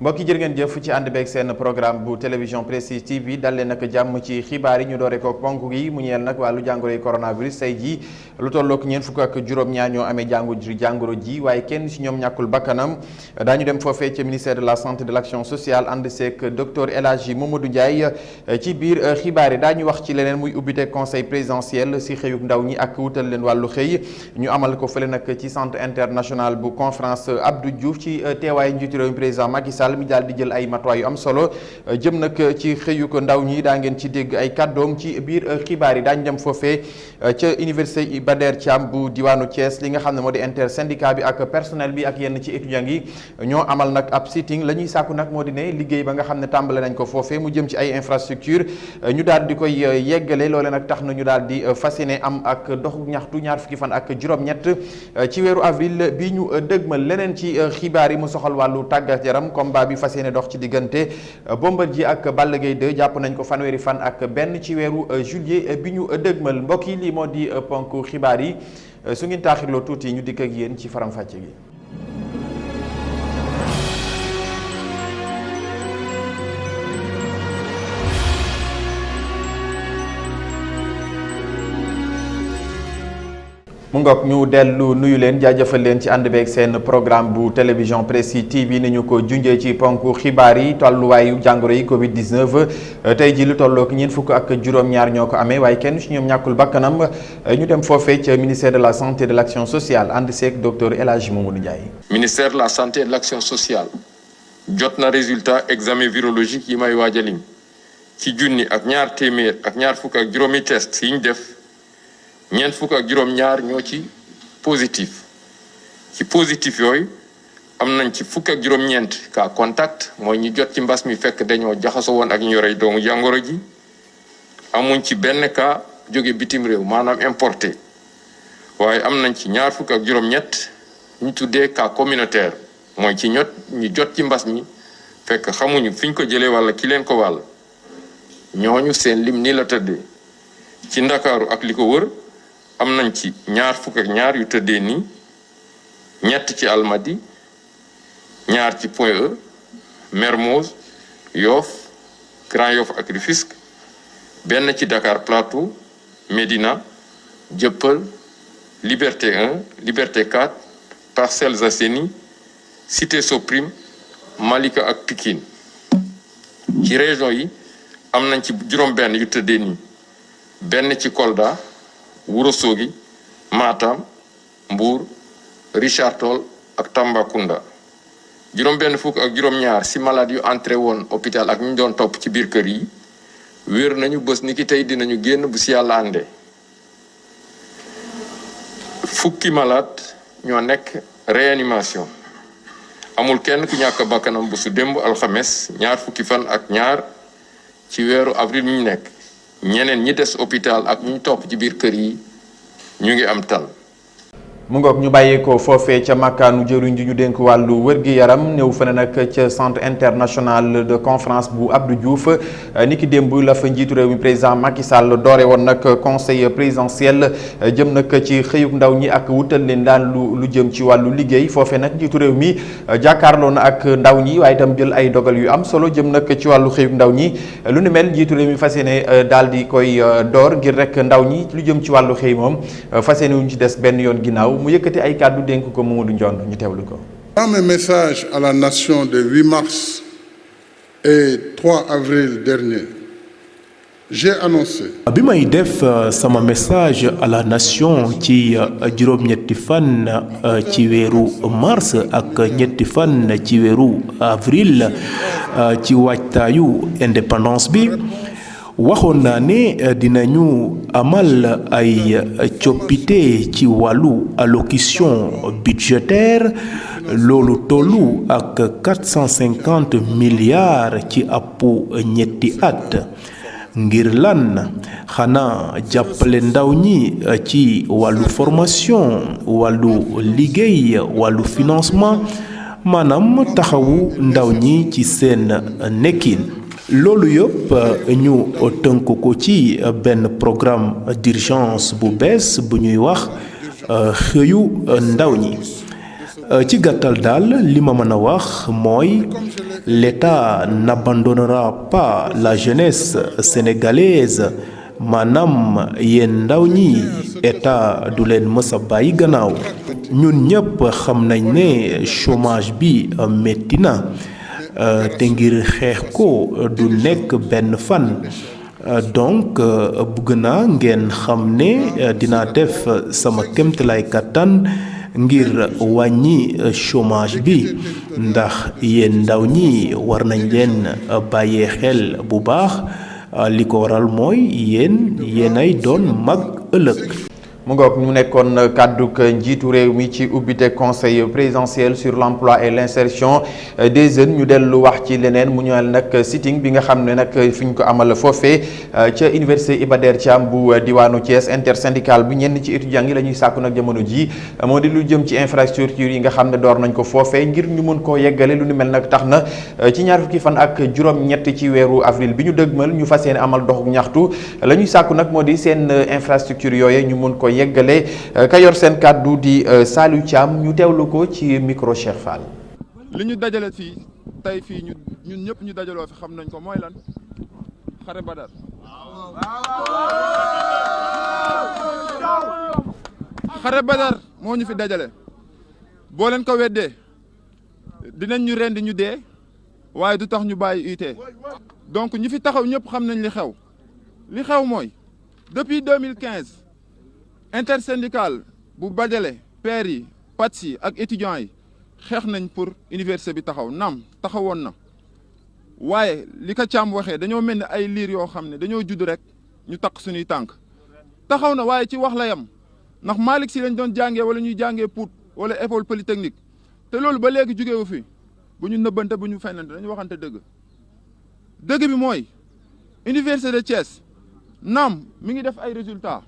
mbokk yi jërë ngeen jëf ci ànd beeg seen programme bu télévision Prestige TV dal leen nag jàmm ci xibaar yi ñu doore ko ponk gi mu ñeel nag wàllu jàngoro yi coronavirus tey jii lu tollook ñeent fukk ak juróom-ñaar ñoo amee jàngoro ji waaye kenn si ñoom ñàkkul bakkanam daañu dem foofee ca ministère de la santé de l' action sociale ànd seeg docteur El Hadji Mamadou Ndiaye ci biir xibaar yi daañu wax ci leneen muy ubbite conseil présidentiel si xëyuk ndaw ñi ak wutal leen wàllu xëy ñu amal ko fële nag ci centre international bu conférence Abdou Diouf ci teewaayu njiitu réew mi président Macky Sall mi daal di jël ay matuwaay yu am solo jëm nag ci xëyu ko ndaw ñi daa ngeen ci dégg ay kàddoom ci biir xibaar yi daañu dem foofee ca université Iba Der Thiam bu diwaanu Thiès li nga xam ne moo di intersyndicat bi ak personnel bi ak yenn ci étudiants yi ñoo amal nag ab sitting la ñuy sàkku nag moo di ne liggéey ba nga xam ne tàmbale nañ ko foofee mu jëm ci ay infrastructure ñu daal di koy yeggale loole nag tax na ñu daal di fas yéene am ak doxu ñaxtu ñaar fukki fan ak juróom-ñett ci weeru avril bi ñu dëgmal leneen ci xibaar yi mu soxal wàllu tàggat yaram combat bi fas yéene dox ci diggante Bombardier ak Balla Gaye 2 jàpp nañ ko fanweeri fan ak benn ci weeru juillet bi ñu dëgmal mbokk yi lii moo di ponk xibaar yi su ngeen taaxirloo tuuti ñu dikk ak yéen ci faram-fàcce gi. mu ngoog ñu dellu nuyu leen jaajëfal leen ci ànd beeg seen programme bu télévision Prestige TV ni ñu ko junjee ci ponk xibaar yi tolluwaayu jàngoro yi Covid 19 tey ji lu tollook ñeent fukk ak juróom-ñaar ñoo ko amee waaye kenn su ñoom ñàkkul bakkanam ñu dem foofee ca ministère de la santé et de l' action sociale ànd seeg docteur El Hadji Mamadou Ndiaye. ministère de la santé et de l' action sociale jot na résultat examen virologique yi may waaj a lim ci junni ak ñaar téeméer ak ñaar fukk ak juróomi test yi ñu def. ñeent fukk ak juróom-ñaar ñoo ci positif yooyu am nañ ci fukk ak juróom-ñeent cas contact mooy ñi jot ci mbas mi fekk dañoo jaxasoo woon ak ñu yore doomu jàngoro ji amuñ ci benn cas jóge bitim réew maanaam importé waaye am nañ ci ñaar fukk ak juróom-ñett ñu tuddee cas communautaire mooy ci ñi jot ci mbas mi fekk xamuñu fiñ ko jëlee walla ki leen ko wàll ñooñu seen lim ni la tëddee ci Ndakaaru ak li ko wër am nañ ci ñaar fukk ak ñaar yu tëddee nii ñett ci Almadi ñaar ci Point E Mermoz Yoff Grand Yoff ak Rufisque benn ci Dakar Plateau Médina Dieuppeul Liberté 1 Liberté 4 Parcelles Assainies Cité Soprim Malika ak Pikine ci région yi am nañ ci juróom-benn yu tëddee nii benn ci Kolda Ourossogui Matam Mbour Richard Toll ak Tambacounda juróom-benn fukk ak juróom-ñaar si malade yu entré woon hôpital ak ñu doon topp ci biir kër yi wér nañu bés ni ki tey dinañu génn bu si yàlla àndee fukki malade ñoo nekk réanimation amul kenn ku ñàkk bakkanam bu su démb alxames ñaar fukki fan ak ñaar ci weeru avril ñu nekk ñeneen ñi des hôpital ak ñu topp ci biir kër yi ñu ngi am tan mu ngoog ñu bàyyeekoo foofee ca makkaanu jëriñ ji ñu dénk wàllu wér-gi-yaram ñëw fa ne nag ca centre international de conférence bu Abdou Diouf niki démb la fa njiitu réew mi président Macky Sall doore woon nag conseil présidentiel jëm nag ci xëyuk ndaw ñi ak wutal leen daan lu jëm ci wàllu liggéey foofee nag njiitu réew mi jàkkaarloo na ak ndaw ñi waaye itam jël ay dogal yu am solo jëm nag ci wàllu xëyuk ndaw ñi lu ni mel njiitu réew mi fas yéene daal di koy door ngir rek ndaw ñi lu jëm ci wàllu xëy moom fas yéene wuñ ci des benn yoon ginnaaw mu yëkkati ay kàddu dénk ko Mamadou Ndione ñu teewlu ko. Dans mes messages à la nation de 8 mars et 3 avril dernier, j'ai annoncé. bi may def sama message à la nation ci juróom-ñetti fan ci weeru mars ak ñetti fan ci weeru avril ci waajtaayu indépendance bi. waxoon naa ne dinañu amal ay coppite ci wàllu allocution budgétaire loolu tollu ak 450 milliards ci àppu ñetti at ngir lan xanaa jàppale ndaw ñi ci wàllu formation wàllu liggéey wàllu financement maanaam taxawu ndaw ñi ci seen nekkin. loolu yëpp ñu tënk ko ci benn programme d'urgence bu bees bu ñuy wax xëyu ndaw ñi ci gàttal daal li ma mën a wax mooy l'État n'abandonnera pas la jeunesse sénégalaise maanaam yéen ndaw ñi État du leen mës a bàyyi gannaaw ñun ñëpp xam nañ ne chômage bi metti na te ngir xeex ko du nekk benn fan donc bëgg naa ngeen xam ne dinaa def sama kéemtalaay kattan ngir wàññi chômage bi ndax yéen ndaw ñi war nañ leen bàyyee xel bu baax li ko waral mooy yéenay doon mag ëllëg. mu ngoog ñu nekkoon kàdduk njiitu réew mi ci ubbite conseil présidentiel sur l'emploi et l'insertion des jeunes ñu dellu wax ci leneen mu ñëwal nag sitting bi nga xam ne nag fi ñu ko amal foofee ca université Iba Der Thiam bu diwaanu Thiès intersyndical bi ñenn ci étudiants yi la ñuy sàkku nag jamono ji moo di lu jëm ci infrastructure yi nga xam ne door nañ ko foofee ngir ñu mën koo yeggale lu ni mel nag tax na ci ñaar fukki fan ak juróom-ñett ci weeru avril bi ñu dëgmal ñu fas yéene amal doxu ñaxtu la ñuy sàkku nag moo di seen infrastructure yooye ñu mën ko yeggale ka yor seen kàddu di Saliou Thiam ñu teewlu ko ci micro Cheikh Fall. li ñu dajale fii tey fii ñun ñëpp ñu dajaloo fi xam nañ ko mooy lan xare Badar xare Badar moo ñu fi dajale boo leen ko weddee dinañ ñu rendi ñu dee waaye du tax ñu bàyyi UT donc ñi fi taxaw ñëpp xam nañ li xew mooy depuis 2015 intersyndical bu Badiale pères yi PATS yi ak étudiants yi xeex nañ pour université bi taxaw naam taxawoon na waaye li ko Thiam waxee dañoo mel ni ay liir yoo xam ne dañoo judd rek ñu takk suñuy tànk taxaw na waaye ci wax la yam ndax Malick Sy lañ doon jàngee wala ñuy jàngee Pout wala école polytechnique te loolu ba léegi jógewu fi bu ñu nëbbante bu ñu fenante dañu waxante dëgg bi mooy université de Thiès naam mi ngi def ay résultats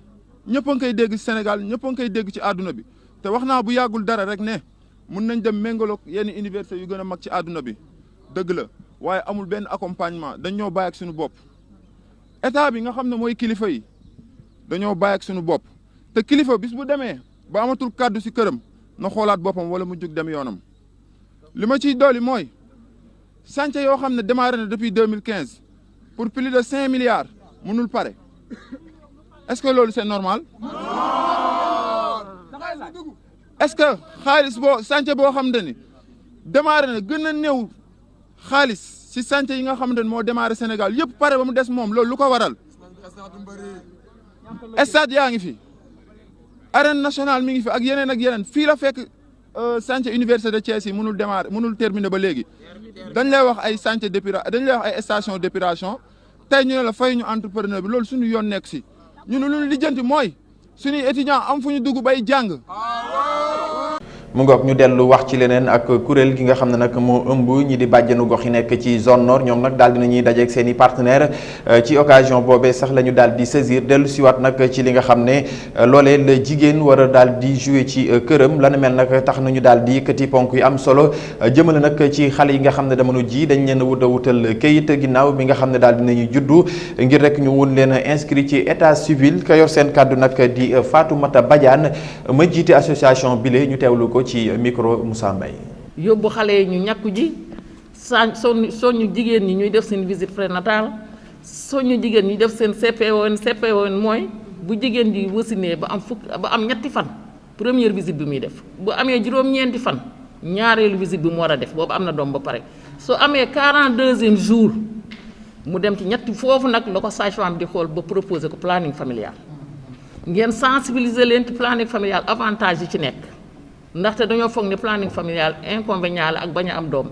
ñëpp a ngi koy dégg ci Sénégal ñëpp a ngi koy dégg ci àdduna bi te wax naa bu yàggul dara rek ne mun nañ dem méngaloog yenn université yu gën a mag ci àdduna bi dëgg la waaye amul benn accompagnement dañ ñoo bàyyi ak suñu bopp état bi nga xam ne mooy kilifa yi dañoo bàyyi ak suñu bopp te kilifa bis bu demee ba amatul kàddu ci këram na xoolaat boppam wala mu jug dem yoonam li ma ciy dolli mooy chantier yoo xam ne démarré na depuis 2015 pour plus de 5 milliards mënul pare est-ce que loolu c'est normal est-ce que xaalis boo chantier boo xamante ni démarré na gën a néew xaalis ci chantier yi nga xamante ni moo démarré Sénégal yëpp pare ba mu des moom loolu lu ko waral stade yaa ngi fi arène nationale mi ngi fi ak yeneen fii la fekk chantier université de Thiès yi mënul démarrer mënul terminer ba léegi dañ lay wax ay chantier d'épuration dañ lay wax ay station d'épuration tey ñu ne la fay ñu entrepreneur bi loolu suñu yoon nekk si ñun lu ñu lijjanti mooy suñuy étudiant am fu ñu dugg bay jàng. mu ngoog ñu dellu wax ci leneen ak kuréel gi nga xam ne nag moo ëmb ñi di bàjjenu gox yi nekk ci zone nord ñoom nag daal dinañuy dajeek seen i partenaire ci occasion boobee sax la ñu daal di saisir dellu siwaat nag ci li nga xam ne loolee la jigéen war a daal di jouer ci këram la mel nag tax nañu daal di yëkkati ponk yu am solo jëmale nag ci xale yi nga xam ne jamono ji dañ leen a wutal kayit ginnaaw bi nga xam ne daal dinañuy juddu ngir rek ñu wun leen inscrit ci état civil ka yor seen kàddu nag di Fatoumata Badiane ma jiite association bile ñu teewlu ko ci micro Moussa Mbaye. yóbbu xale yi ñu ñàkku ji soñu jigéen ñi ñuy def seen visite prénatale soñu jigéen ñi def seen CPON mooy bu jigéen ji wasinee ba am ñetti fan première visite bi muy def bu amee juróom-ñeenti fan ñaareelu visite bi mu war a def boobu am na doom ba pare soo amee 42e jour mu dem ci ñetti foofu nag la ko sage-femme di xool ba proposer ko planning familial ngeen sensibiliser leen ci planning familial avantage yi ci nekk. ndaxte dañoo foog ne planning familial inconvénient la ak bañ a am doom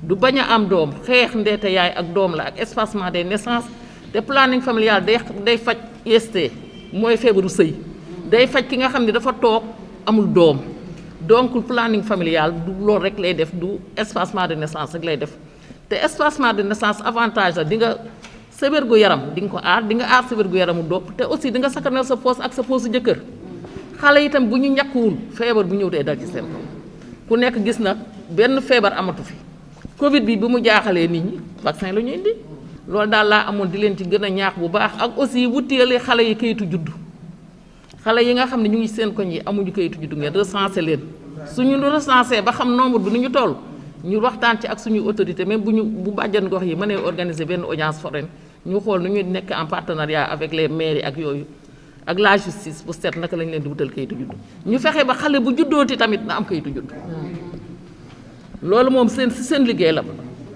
du bañ a am doom xeex ndeete yaay ak doom la ak espacement des naissances te planning familial day faj IST mooy feebaru sëy day faj ki nga xam ne dafa toog amul doom donc planning familial du loolu rek lay def du espacement de naissance rek lay def te espacement de naissance avantage la di nga sa wérgu yaram di nga ko aar di nga aar sa wérgu yaramu dopp te aussi di nga sakkanal sa poos ak sa poosu jëkkër xale itam bu ñu ñàkkuwul feebar bu ñëw dee dal ci seen kaw ku nekk gis na benn feebar amatu fi Covid bi mu jaaxalee nit ñi vaccin la ñu indi loolu daal laa amoon di leen ci gën a ñaax bu baax ak aussi wuteele xale yi kayitu juddu xale yi nga xam ne ñu ngi seen koñ yi amuñu kayitu juddu ngeen recensé leen suñu recensé ba xam nombre bi nu ñu toll ñu waxtaan ci ak suñu autorité même bu bàjjan gox yi mënee organiser benn audience foraine ñu xool nu ñuy nekk en partenariat avec les mairies ak yooyu ak la justice bu seet naka lañ leen di wutal kayitu judd ñu fexe ba xale bu juddooti tamit na am kayitu judd loolu moom seen liggéey la.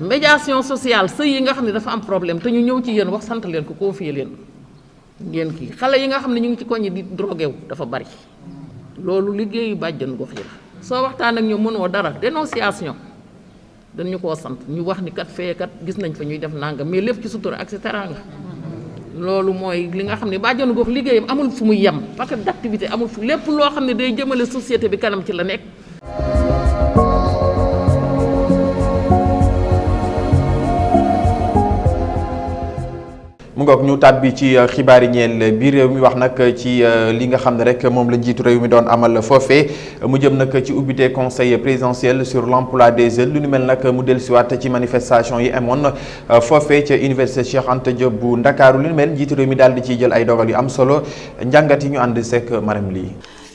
médiation sociale sëy yi nga xam ne dafa am problème te ñu ñëw ci yéen wax sant leen ko confier leen ngeen kii xale yi nga xam ne ñu ngi ci koñ yi di drogué wu dafa bari loolu liggéeyu bàjjan gox yi la. soo waxtaan ak ñoom mënoo dara dénonciation dañu koo sant ñu wax ni kat fee kat gis nañ fa ñuy def nangam mais lépp ci sutura ak teraanga loolu mooy li nga xam ne bàjjanu gox liggéeyam amul fu muy yem parce que d'activité amul fu lépp loo xam ne day jëmale société bi kanam ci la nekk. mu ngoog ñu tàbbi ci xibaar yi ñeel biir réew mi wax nag ci li nga xam ne rek moom la njiitu réew mi doon amal foofee mu jëm nag ci ubbite conseil présidentiel sur l'emploi des jeunes lu ni mel nag mu dellusiwaat ci manifestation yi amoon foofee ca université Cheikh Anta Diop bu Ndakaaru lu ni mel njiitu réew mi daal di ciy jël ay dogal yu am solo njàngat yi ñu ànd sekk Marème lii.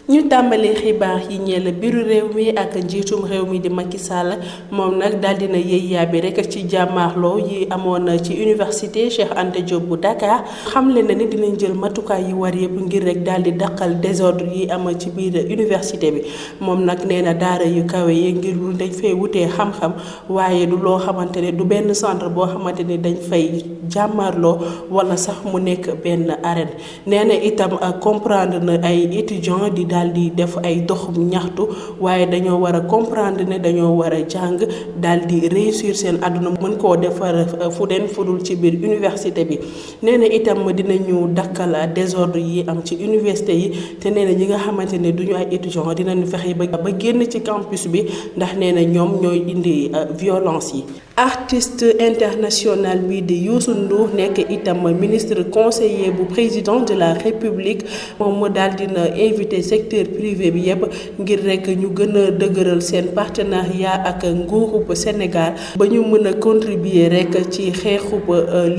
ñu tàmbalee xibaar yi ñeel biiru réew mi ak njiitum réew mi di Macky Sall moom nag daal dina yëy yàbbi rek ci jàmmaarloo yi amoon ci université Cheikh Anta Diop bu Dakar xamle na ni dinañ jël matukaay yi war yëpp ngir rek daal di daqal désordre yi am ci biir université bi moom nag nee na daara yu kawe yi ngir lu dañ fay wutee xam-xam waaye du loo xamante ne du benn centre boo xamante ne dañ fay jàmmaarloo wala sax mu nekk benn arène nee na itam comprendre na ay étudiants di daal di def ay dox ñaxtu waaye dañoo war a comprendre ne dañoo war a jàng daal di réussir seen àdduna mën koo defar fu den fudul ci biir université bi nee na itam dinañu dakkal désordre yi am ci université yi te nee na ñi nga xamante ne duñu ay étudiants dinañu fexe ba génn ci campus bi ndax nee na ñoom ñooy indi violence yi. artiste international bi di Youssou Ndour nekk itam ministre conseiller bu président de la République moom mu daal dina invité secteur privé bi yépp ngir rek ñu gën a dëgëral seen partenariat ak nguurub Sénégal ba ñu mën a contribuer rek ci xeexub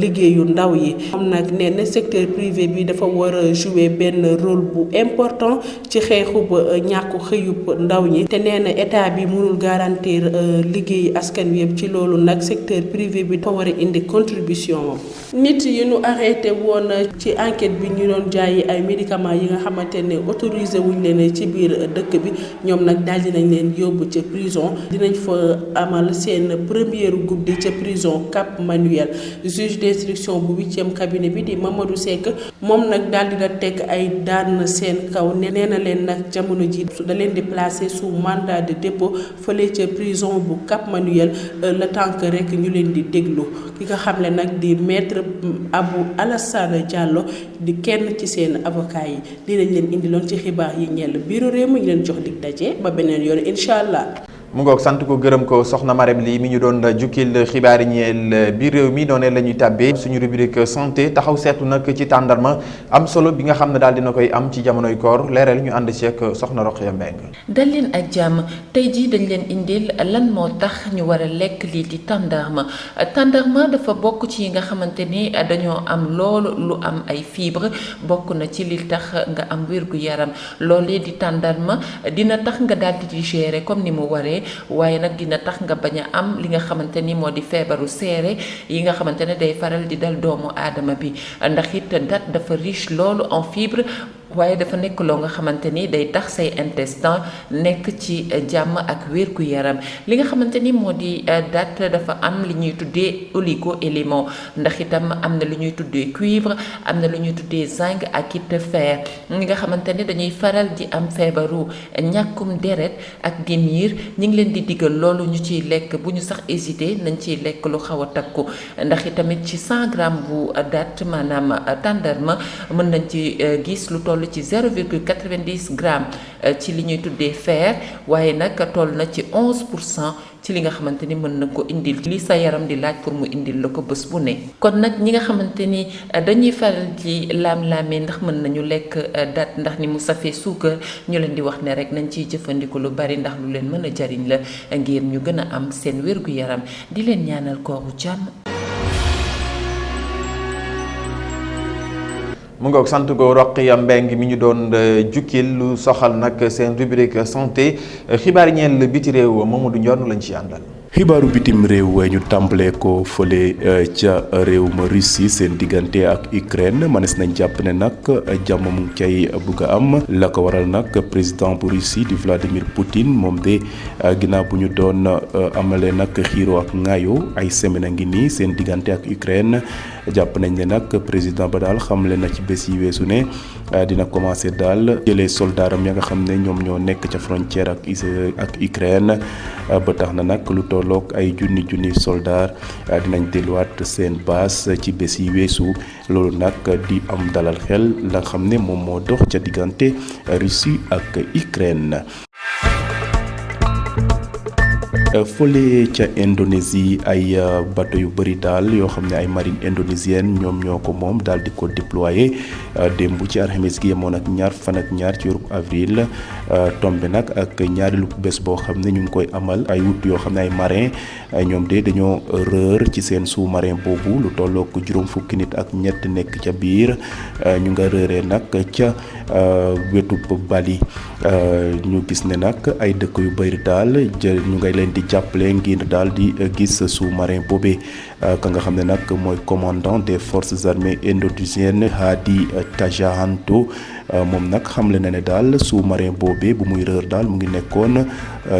liggéeyu ndaw yi moom nag nee na secteur privé bi dafa war a jouer benn rôle bu important ci xeexub ñàkku xëyub ndaw ñi te nee na état bi mënul garantir liggéey askan wi yépp ci loolu nag secteur privé bi dafa war a indi contribution moom nit yi ñu arrêté woon ci enquête bi ñu doon jaayi ay médicaments yi nga xamante ne autorisé wuñ leen ci biir dëkk bi ñoom nag daal dinañ leen yóbbu ca prison dinañ fa amal seen première guddi ca prison Cap Manuel juge d'instruction bu 8e cabinet bi di Mamadou Seck moom nag daal dina teg ay daan seen kaw nee na leen nag jamono ji da leen di placer sous mandat de dépôt fële ca prison bu Cap Manuel le temps que rek ñu leen di déglu ki nga xam ne nag di maître Abou Alassane Diallo di kenn ci seen avocat yi lii lañ leen indiloon ci xibaar yi ñeel biiru réew mi ñu leen jox dig daje ba beneen yoon incha allah. mu ngoog sant ko gërëm ko soxna Marème lii mi ñu doon jukkil xibaar yi ñeel biir réew mi noonu la ñuy tàbbee suñu rubrique santé taxaw seetu nag ci tàndarma am solo bi nga xam ne daal dina koy am ci jamonoy koor leeral ñu ànd ci ak soxna Rokhaya Mbengue. dal leen ak jàmm tey jii dañ leen indil lan moo tax ñu war a lekk lii di tàndarma dafa bokk ci yi nga xamante ni dañoo am loolu lu am ay fibre bokk na ci li tax nga am wérgu yaram loolee di tàndarma dina tax nga daal di digérer comme ni mu waree. waaye nag dina tax nga bañ a am li nga xamante ni moo di feebaru seere yi nga xamante ne day faral di dal doomu aadama bi ndax it dat dafa riche loolu en fibre waaye dafa nekk loo nga xamante ni day tax say intestin nekk ci jàmm ak wérgu yaram li nga xamante ni moo di date dafa am li ñuy tuddee oligo-élément ndax itam am na lu ñuy tuddee cuivre am na lu ñuy tuddee zinc ak it fer ñi nga xamante ni dañuy faral di am feebaru ñàkkum deret ak di miir ñi ngi leen di diggal loolu ñu ciy lekk bu ñu sax hésité nañ ciy lekk lu xaw a takku ndax itamit ci 100 grammes bu date maanaam tàndarma mën nañ ci gis lu toll ci 0,90 grammes ci li ñuy tuddee fer waaye nag toll na ci 11% ci li nga xamante ni mën na ko indil li sa yaram di laaj pour mu indil la ko bés bu ne kon nag ñi nga xamante ni dañuy faral di laam-laamee ndax mën nañu lekk date ndax ni mu safee suukar ñu leen di wax ne rek nañ ciy jëfandiku lu bari ndax lu leen mën a jariñ la ngir ñu gën a am seen wérgu yaram di leen ñaanal kooru jàmm. mu ngoog sant ko Roqiya Mbeng mi ñu doon jukkil lu soxal nag seen rubrique santé xibaar yi ñeel biti réew Mamadou Ndione lañ ci àndal. xibaaru bitim réew ñu tàmbalee ko fële ca réewum Russie seen diggante ak Ukraine manes nañ jàpp ne nag jàmm mu ngi cay bugg a am la ko waral nag président bu Russie di Vladimir Poutine moom de ginnaaw bu ñu doon amale nag xiiroo ak ŋaayoo ay semaine a ngi nii seen diggante ak Ukraine jàpp nañ ne nag président ba daal xamle na ci bés yi weesu ne dina commencé daal jëlee soldaaram ya nga xam ne ñoom ñoo nekk ca frontière ak Ukraine ba tax na nag lu tolloog ay junni soldaar dinañ delluwaat seen base ci bés yi weesu loolu nag di am dalal xel la xam ne moom moo dox ca diggante Russie ak Ukraine. fële ca Indonésie ay bateau yu bëri daal yoo xam ne ay marine indonésienne ñoom ñoo ko moom daal di ko déployer démb ci alxames gi yemoon ak ñaar ci weeru avril tombé nag ak ñaareelu bés boo xam ne ñu ngi koy amal ay wut yoo xam ne ay marin ñoom de dañoo rër ci seen sous-marin boobu lu tollook juróom fukki nit ak ñett nekk ca biir ñu nga rëree nag ca wetu Bali ñu gis ne nag ay dëkk yu bëri daal ñu ngay leen di jàppale ngir daal di gis sous-marin boobee ka nga xam ne nag mooy commandant des forces armées indonésiennes Hadi Tajahanto moom nag xamle na ne daal sous-marin boobee bu muy rër daal mu ngi nekkoon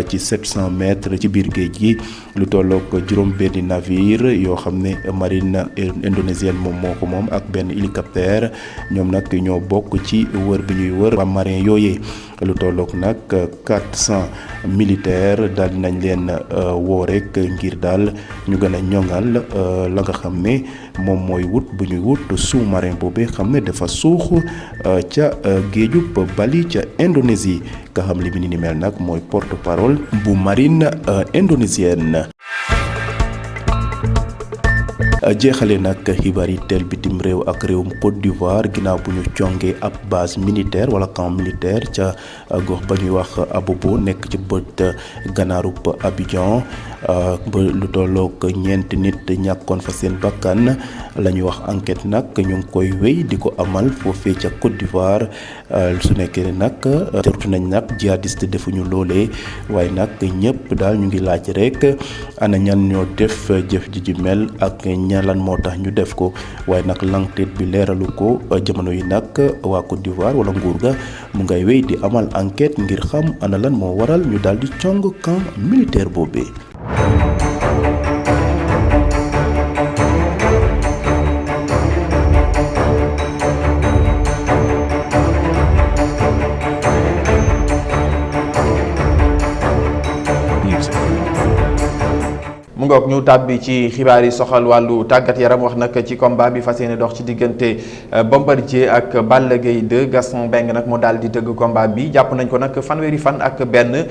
ci 700 mètres ci biir géej gi lu tollook juróom benni navire yoo xam ne marine indonésienne moom moom ak benn hélicoptère ñoom nag ñoo bokk ci wër bi ñuy wër waa marin yooyee lu tollook nag 400 militaires daal dinañ leen woo rek ngir daal ñu gën a ñoŋal la nga xam ne moom mooy wut bu ñuy wut sous-marin boobee xam ne dafa suux ca géejub Bali ca Indonésie ka xam li bi ni mel nag mooy porte-parole bu marine indonésienne. jeexale nag xibaar yi teel bitim réew ak réewum Côte d'Ivoire ginnaaw bu ñu congee ab base militaire wala camp militaire ca gox ba ñuy wax Abobo nekk ci bët gannaarub Abidjan ba lu tollook ñeenti nit ñàkkoon fa seen bakkan la ñuy wax enquête nag ñu ngi koy wéy di ko amal foofee ca Côte d'Ivoire su nekkee ne nag tertu nañ nag jihadiste defuñu loolee waaye nag ñëpp daal ñu ngi laaj rek ana ñan ñoo def jëf ji mel ak lan moo tax ñu def ko waaye nag l'enquête bi leeralu ko jamono yi nag waa Côte d'Ivoire wala nguur ga mu ngay wéy di amal enquête ngir xam ana lan moo waral ñu daal di cong camp militaire boobee. mu ngoog ñu tàbbi ci xibaar yi soxal wàllu tàggat yaram wax nag ci combat bi fas yéene dox ci diggante Bombardier ak Balla Gaye 2 Gaston Mbengue nag moo daal di tëgg combat bi jàpp nañ ko nag fanweeri fan ak benn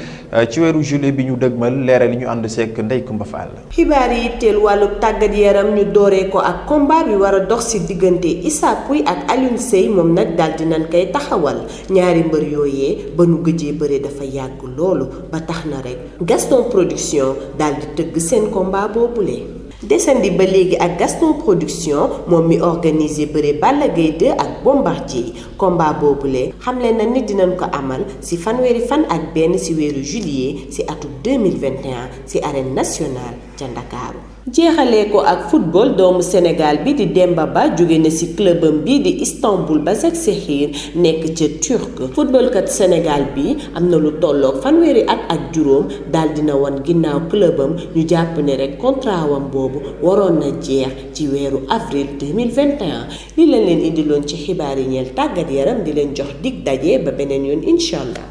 ci weeru juillet bi ñu dëgmal leeral li ñu ànd seek Ndeye Coumba Fall. xibaar yi teel wàllu tàggat yaram ñu dooree ko ak combat bi war a dox ci diggante Issa Pouye ak Alioune Seye moom nag daal di nañ koy taxawal ñaari mbër yooyee ba nu gëjee bëre dafa yàgg loolu ba tax na rek Gaston Production daal di tëgg seen combat boobule desandi ba léegi ak Gaston Production moom mi organisé bëre Balla Gaye 2 ak Bombardier combat boobule xamle na ni dinañ ko amal ci fanweeri fan ak benn ci weeru juillet ci atum 2021 ci arène nationale ca Ndakaaru jeexalee ko ak football doomu Sénégal bi di Demba Ba jóge na ci clubam bi di Istanbul Başakşehir nekk ca Turc footballkat Sénégal bi am na lu tolloog fanweeri at ak juróom daal dina woon ginnaaw clubam ñu jàpp ne rek contrat wam boobu waroon na jeex ci weeru avril 2021 li lañ leen indiloon ci xibaar yi ñeel tàggat yaram di leen jox dig daje ba beneen yoon incha allah.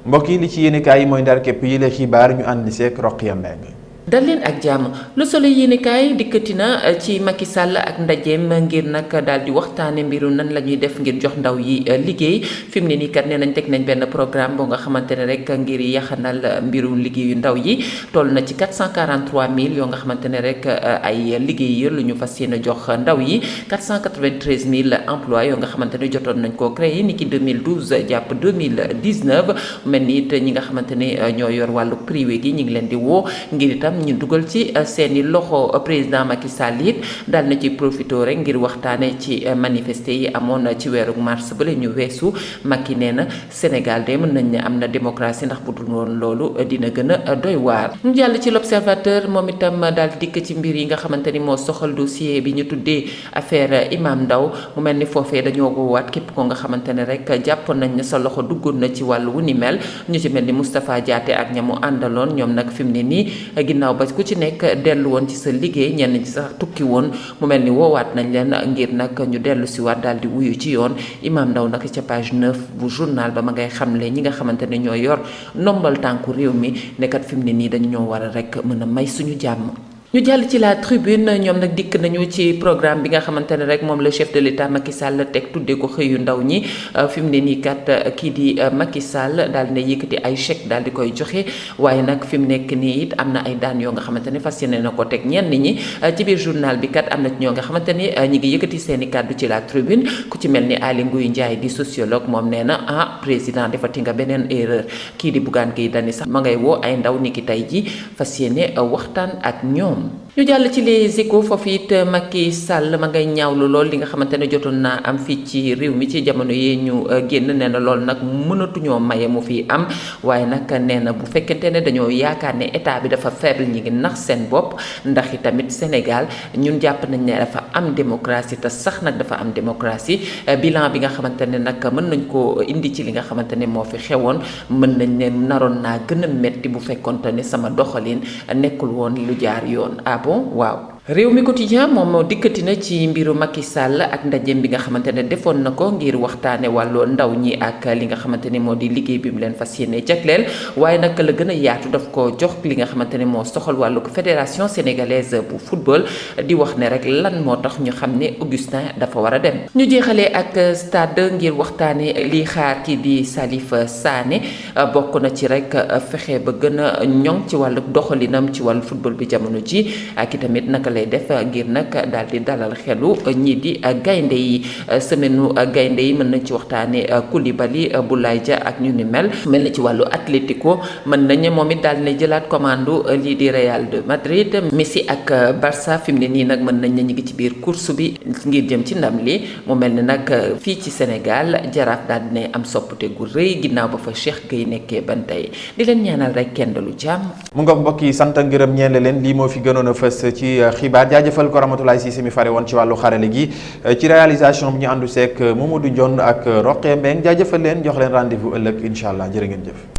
mbokk yi li ci yéenekaay yi mooy ndar képp yi la xibaar ñu ànd seek Roqiya Mbeng dal leen ak jàmm Le Soleil yéenekaay dikkati na ci Macky Sall ak ndajeem ngir nag daal di waxtaane mbiru nan la ñuy def ngir jox ndaw yi liggéey fi mu ne nii kat nee nañ teg nañ benn programme boo nga xamante ne rek ngir yaxanal mbiru liggéeyu ndaw yi toll na ci 443 000 yoo nga xamante ne rek ay liggéey lu ñu fas yéene jox ndaw yi 493 000 emplois yoo nga xamante ne jotoon nañ koo créé ni ki 2012 jàpp 2019 mel ni it ñi nga xamante ne ñoo yor wàllu privé gi ñu ngi leen di woo ngir itam ñu dugal ci seeni loxo. Président Macky Sall it daal na ci profito rek ngir waxtaane ci manifester yi amoon ci weeru mars ba la ñu weesu. Macky nee na Sénégal de mën nañ ne am na démocratie ndax bu dul woon loolu dina gën a doy waar. ñu jàll ci l'Observateur moom itam daal dikk ci mbir yi nga xamante ni moo soxal dossier bi ñu tuddee affaire Imam Ndao mu mel ni foofee dañoo woowaat képp ko nga xamante ne rek jàppoon nañ ne sa loxo duggoon na ci wàllu wu ni mel ñu ci mel ni Moustapha Diaté ak ña mu àndaloon ñoom nag fi mu ne nii ginnaaw ba ku ci nekk dellu woon ci sa liggéey ñenn ci sax tukki woon mu mel ni woowaat nañ leen ngir nag ñu dellu si waat daal di wuyu ci yoon. Imam Ndao nag ca page 9 bu journal ba ma ngay xamle ñi nga xamante ne ñoo yor ndombal tànku réew mi nekkat fi mu ne nii dañu ñoo war a rek mën a may suñu jàmm. ñu jàll ci la tribune ñoom nag dikk nañu ci programme bi nga xamante ne rek moom le chef de l'état Macky Sall teg tuddee ko xëyu ndaw ñi fi mu ne nii kat kii di Macky Sall daal di yëkkati ay chèque daal di koy joxe waaye nag fi mu nekk nii it am na ay daan yoo nga xamante ne fas yéene na ko teg ñenn ñi ci biir journal bi kat am na ci ñoo nga xamante ni ñi ngi yëkkati seen i kàddu ci la tribune ku ci mel ni Aly Ngouille Ndiaye di sociologue moom nee na président defati nga beneen erreur kii di Bougane Gueye Dany sax ma ngay woo ay ndaw ni ki tey ji fas yéene waxtaan ak ñoom. ñu jàll ci les échos foofu it Macky Sall ma ngay ñaawlu lool li nga xamante ne jotoon naa am fii ci réew mi ci jamono yi ñu génn nee na lool nag mënatuñoo maye mu fi am waaye nag nee na bu fekkente ne dañoo yaakaar ne état bi dafa faible ñi ngi nax seen bopp ndax i tamit Sénégal ñun jàpp nañ ne dafa am démocratie te sax nag dafa am démocratie bilan bi nga xamante ne nag mën nañ koo indi ci li nga xamante ne moo fi xewoon mën nañ ne naroon naa gën a metti bu fekkonte ne sama doxalin nekkul woon lu jaar yoon. Bon waaw réew mi quotidien moom dikkati na ci mbiru Macky Sall ak ndajeem bi nga xamante ne defoon na ko ngir waxtaane wàllu ndaw ñi ak li nga xamante ne moo di liggéey bi mu leen fas yéene jagleel waaye nag la gën a yaatu daf ko jox li nga xamante ne moo soxal wàllu fédération sénégalaise bu football di wax ne rek lan moo tax ñu xam ne Augustin dafa war a dem. ñu jeexalee ak stade ngir waxtaane lii xaar ki di Salif Sané bokk na ci rek fexe ba gën a ñoŋ ci wàllu doxalinam ci wàllu football bi jamono ji ak itamit naka lay def ngir nag daal di dalal xelu ñii di gaynde yi semaine gaynde yi mën nañ ci waxtaane Koulibaly Boulaye Dia ak ñu ni mel na ci wàllu Atlético mën nañ moom it daal ne jëlaat commando lii di Real de Madrid Messi ak Barça fi mu ne nii nag mën nañ ne ñu ngi ci biir course bi ngir jëm ci ndam li mu mel ne nag fii ci Sénégal Jaraaf daal dina am soppite gu rëy ginnaaw ba fa Cheikh Gueye nekkee ban tey di leen ñaanal rek kenn dalu jàmm. mu ngoog mbokk yi sant ngërëm ñeele leen lii moo fi gënoon a fës ci xibaar jaajëfal ko Ramatoulaye Cissé mi fare woon ci wàllu xarale gi ci réalisation bi ñu àndu seek Mamadou Ndione ak Roqe Mbeng jaajëfal leen jox leen rendez-vous ëllëg incha allah jërë ngeen jëf.